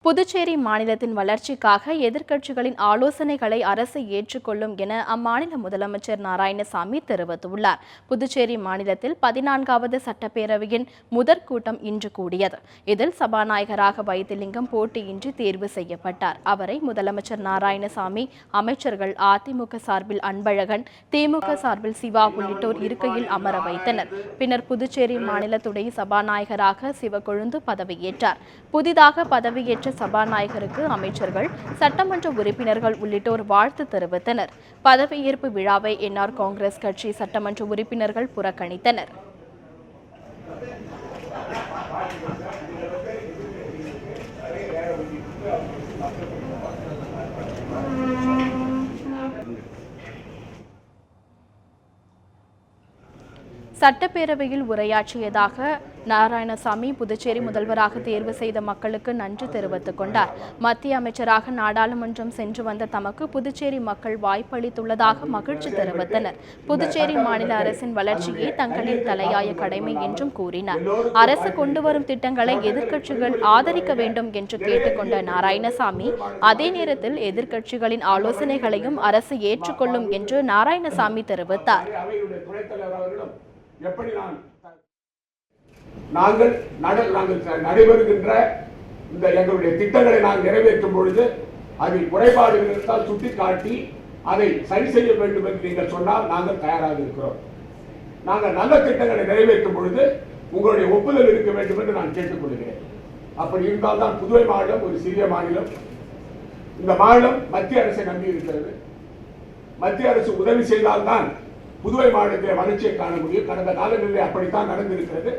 புதுச்சேரி மாநிலத்தின் வளர்ச்சிக்காக எதிர்க்கட்சிகளின் ஆலோசனைகளை அரசு ஏற்றுக்கொள்ளும் என அம்மாநில முதலமைச்சர் நாராயணசாமி தெரிவித்துள்ளார். புதுச்சேரி மாநிலத்தில் 14வது சட்டப்பேரவையின் முதற் கூட்டம் இன்று கூடியது. இதில் சபாநாயகராக வைத்திலிங்கம் போட்டியின்றி தேர்வு செய்யப்பட்டார். அவரை முதலமைச்சர் நாராயணசாமி, அமைச்சர்கள் அதிமுக சார்பில் அன்பழகன், திமுக சார்பில் சிவா உள்ளிட்டோர் இருக்கையில் அமர வைத்தனர். பின்னர் புதுச்சேரி மாநில துணை சபாநாயகராக சிவக்கொழுந்து பதவியேற்றார். புதிதாக பதவியேற்ற சபாநாயகருக்கு அமைச்சர்கள், சட்டமன்ற உறுப்பினர்கள் உள்ளிட்டோர் வாழ்த்து தெரிவித்தனர். பதவியேற்பு விழாவை என்ஆர் காங்கிரஸ் கட்சி சட்டமன்ற உறுப்பினர்கள் புறக்கணித்தனர். சட்டப்பேரவையில் உரையாற்றியதாக நாராயணசாமி புதுச்சேரி முதல்வராக தேர்வு செய்த மக்களுக்கு நன்றி தெரிவித்துக் கொண்டார். மத்திய அமைச்சராக நாடாளுமன்றம் சென்று வந்த தமக்கு புதுச்சேரி மக்கள் வாய்ப்பளித்துள்ளதாக மகிழ்ச்சி தெரிவித்தனர். புதுச்சேரி மாநில அரசின் வளர்ச்சியே தங்களின் தலையாய கடமை என்றும் கூறினார். அரசு கொண்டு வரும் திட்டங்களை எதிர்க்கட்சிகள் ஆதரிக்க வேண்டும் என்று கேட்டுக்கொண்ட நாராயணசாமி, அதே நேரத்தில் எதிர்க்கட்சிகளின் ஆலோசனைகளையும் அரசு ஏற்றுக்கொள்ளும் என்று நாராயணசாமி தெரிவித்தார். எப்படி நாங்கள் நடைபெறுகின்ற இந்த எங்களுடைய திட்டங்களை நாங்கள் நிறைவேற்றும் பொழுது அதில் குறைபாடுகள் இருந்தால் சுட்டிக்காட்டி அதை சரி செய்ய வேண்டும் என்று நீங்கள் சொன்னால் நாங்கள் தயாராக இருக்கிறோம். நாங்கள் நல்ல திட்டங்களை நிறைவேற்றும் பொழுது உங்களுடைய ஒப்புதல் இருக்க வேண்டும் என்று நான் கேட்டுக்கொள்கிறேன். அப்படி இருந்தால்தான் புதுவை மாநிலம் ஒரு சிறிய மாநிலம். இந்த மாநிலம் மத்திய அரசை நம்பி இருக்கிறது. மத்திய அரசு உதவி செய்தால்தான் புதுவை மாநிலத்தில் வளர்ச்சியை காண முடியும். கடந்த காலங்களில் அப்படித்தான் நடந்திருக்கிறது.